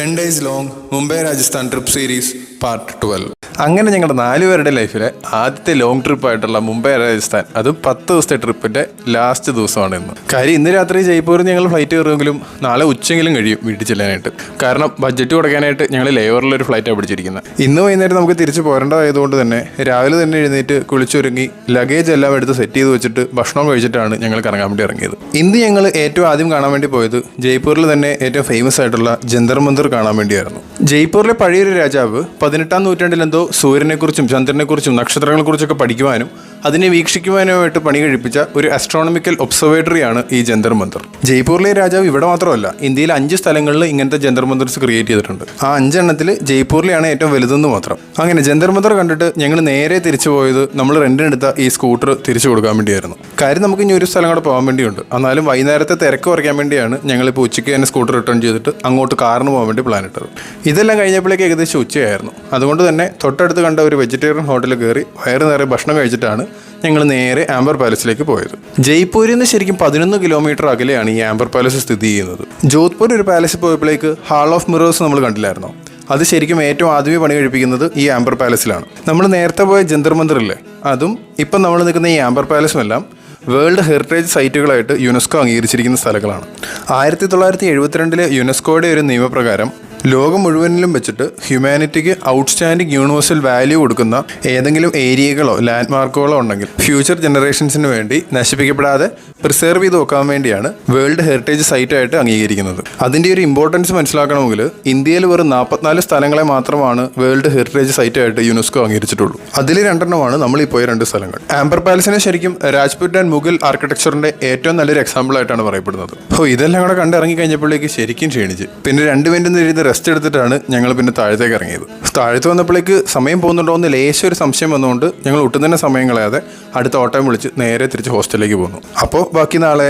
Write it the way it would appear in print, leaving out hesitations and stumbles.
10 days long Mumbai Rajasthan trip series part 12. അങ്ങനെ ഞങ്ങളുടെ 4 പേരുടെ ലൈഫിലെ ആദ്യത്തെ ലോങ് ട്രിപ്പായിട്ടുള്ള മുംബൈ രാജസ്ഥാൻ, അതും 10 ദിവസത്തെ ട്രിപ്പിന്റെ ലാസ്റ്റ് ദിവസമാണ് ഇന്ന്. കാര്യം ഇന്ന് രാത്രി ജയ്പൂരിൽ ഞങ്ങൾ ഫ്ലൈറ്റ് കയറുമെങ്കിലും നാളെ ഉച്ചയെങ്കിലും കഴിയും വീട്ടിൽ ചെല്ലാനായിട്ട്. കാരണം ബഡ്ജറ്റ് കൊടുക്കാനായിട്ട് ഞങ്ങൾ ലേവറിലൊരു ഫ്ലൈറ്റാണ് പിടിച്ചിരിക്കുന്നത്. ഇന്ന് വൈകുന്നേരം നമുക്ക് തിരിച്ച് പോരേണ്ടതായതുകൊണ്ട് തന്നെ രാവിലെ തന്നെ എഴുന്നേറ്റ് കുളിച്ചൊരുങ്ങി ലഗേജ് എല്ലാം എടുത്ത് സെറ്റ് ചെയ്ത് വെച്ചിട്ട് ഭക്ഷണം കഴിച്ചിട്ടാണ് ഞങ്ങൾ കറങ്ങാൻ വേണ്ടി ഇറങ്ങിയത്. ഇന്ന് ഞങ്ങൾ ഏറ്റവും ആദ്യം കാണാൻ വേണ്ടി പോയത് ജയ്പൂരിൽ തന്നെ ഏറ്റവും ഫേമസ് ആയിട്ടുള്ള ജന്തർ മന്ദിർ കാണാൻ വേണ്ടിയായിരുന്നു. ജയ്പൂരിലെ പഴയൊരു രാജാവ് 18-ാം നൂറ്റാണ്ടിലെന്തോ സൂര്യനെക്കുറിച്ചും ചന്ദ്രനെക്കുറിച്ചും നക്ഷത്രങ്ങളെക്കുറിച്ചൊക്കെ പഠിക്കുവാനും അതിനെ വീക്ഷിക്കുവാനുമായിട്ട് പണി കഴിപ്പിച്ച ഒരു ആസ്ട്രോണമിക്കൽ ഒബ്സർവേറ്ററിയാണ് ഈ ജന്തർ മന്ദിർ. ജയ്പൂരിലെ രാജാവ് ഇവിടെ മാത്രമല്ല, ഇന്ത്യയിൽ 5 സ്ഥലങ്ങളിൽ ഇങ്ങനത്തെ ജന്തർ മന്ദിർസ് ക്രിയേറ്റ് ചെയ്തിട്ടുണ്ട്. ആ 5 എണ്ണത്തിൽ ജയ്പൂരിലെയാണ് ഏറ്റവും വലുതെന്ന് മാത്രം. അങ്ങനെ ജന്തർ മന്ദിർ കണ്ടിട്ട് ഞങ്ങൾ നേരെ തിരിച്ചു പോയത് നമ്മൾ റെന്റിനെടുത്ത ഈ സ്കൂട്ടർ തിരിച്ചു കൊടുക്കാൻ വേണ്ടിയായിരുന്നു. കാര്യം നമുക്ക് ഇനി ഒരു സ്ഥലം കൂടെ പോകാൻ വേണ്ടിയുണ്ട്. എന്നാലും വൈകുന്നേരത്തെ തിരക്ക് കുറയ്ക്കാൻ വേണ്ടിയാണ് ഞങ്ങളിപ്പോൾ ഉച്ചയ്ക്ക് തന്നെ സ്കൂട്ടർ റിട്ടേൺ ചെയ്തിട്ട് അങ്ങോട്ട് കാറിന് പോകാൻ വേണ്ടി പ്ലാൻ ഇട്ടത്. ഇതെല്ലാം കഴിഞ്ഞപ്പോഴേക്ക് ഏകദേശം ഉച്ചയായിരുന്നു. അതുകൊണ്ട് തന്നെ തൊട്ടടുത്ത് കണ്ട ഒരു വെജിറ്റേറിയൻ ഹോട്ടലിൽ കയറി വയറ് നിറയെ ഭക്ഷണം കഴിച്ചിട്ടാണ് ഞങ്ങൾ നേരെ ആംബർ പാലസിലേക്ക് പോയത്. ജയ്പൂരിൽ നിന്ന് ശരിക്കും 11 കിലോമീറ്റർ അകലെയാണ് ഈ ആംബർ പാലസ് സ്ഥിതി ചെയ്യുന്നത്. ജോധ്പൂർ ഒരു പാലസിൽ പോയപ്പോഴേക്ക് ഹാൾ ഓഫ് മിറേഴ്സ് നമ്മൾ കണ്ടില്ലായിരുന്നോ? അത് ശരിക്കും ഏറ്റവും ആദ്യമേ പണി കഴിപ്പിക്കുന്നത് ഈ ആംബർ പാലസിലാണ്. നമ്മൾ നേരത്തെ പോയ ജന്തർ മന്ദിർ ഇല്ലേ, അതും ഇപ്പം നമ്മൾ നിൽക്കുന്ന ഈ ആംബർ പാലസും എല്ലാം വേൾഡ് ഹെറിറ്റേജ് സൈറ്റുകളായിട്ട് യുനെസ്കോ അംഗീകരിച്ചിരിക്കുന്ന സ്ഥലങ്ങളാണ്. 1972 യുനെസ്കോയുടെ ഒരു നിയമപ്രകാരം ലോകം മുഴുവനിലും വെച്ചിട്ട് ഹ്യൂമാനിറ്റിക്ക് ഔട്ട്സ്റ്റാൻഡിംഗ് യൂണിവേഴ്സൽ വാല്യൂ കൊടുക്കുന്ന ഏതെങ്കിലും ഏരിയകളോ ലാൻഡ്മാർക്കുകളോ ഉണ്ടെങ്കിൽ ഫ്യൂച്ചർ ജനറേഷൻസിന് വേണ്ടി നശിപ്പിക്കപ്പെടാതെ പ്രിസർവ് ചെയ്ത് വെക്കാൻ വേണ്ടിയാണ് വേൾഡ് ഹെറിറ്റേജ് സൈറ്റായിട്ട് അംഗീകരിക്കുന്നത്. അതിൻ്റെ ഒരു ഇമ്പോർട്ടൻസ് മനസ്സിലാക്കണമെങ്കിൽ ഇന്ത്യയിൽ വെറും 44 സ്ഥലങ്ങളെ മാത്രമാണ് വേൾഡ് ഹെറിറ്റേജ് സൈറ്റായിട്ട് യുനെസ്കോ അംഗീകരിച്ചിട്ടുള്ളൂ. അതിൽ 2 എണ്ണമാണ് നമ്മൾ ഈ പോയ 2 സ്ഥലങ്ങൾ. ആംബർ പാലസിനെ ശരിക്കും രാജ്പുത് ആൻഡ് മുഗൾ ആർക്കിടെക്ചറിന്റെ ഏറ്റവും നല്ലൊരു എക്സാമ്പിൾ ആയിട്ടാണ് പറയപ്പെടുന്നത്. ഇതെല്ലാം കൂടെ കണ്ടിറങ്ങി കഴിഞ്ഞപ്പോഴേക്ക് ശരിക്കും ക്ഷീണിച്ച് പിന്നെ 2 മിനിറ്റ് ഇരുന്ന് റെസ്റ്റ് എടുത്തിട്ടാണ് ഞങ്ങൾ പിന്നെ താഴത്തേക്ക് ഇറങ്ങിയത്. താഴത്ത് വന്നപ്പോഴേക്ക് സമയം പോകുന്നുണ്ടോ എന്ന് ലേശം ഒരു സംശയം വന്നുകൊണ്ട് ഞങ്ങൾ ഒട്ടും തന്നെ സമയം കളയാതെ അടുത്ത ഓട്ടം വിളിച്ച് നേരെ തിരിച്ച് ഹോസ്റ്റലിലേക്ക് പോന്നു. അപ്പോൾ ബാക്കി നാളെ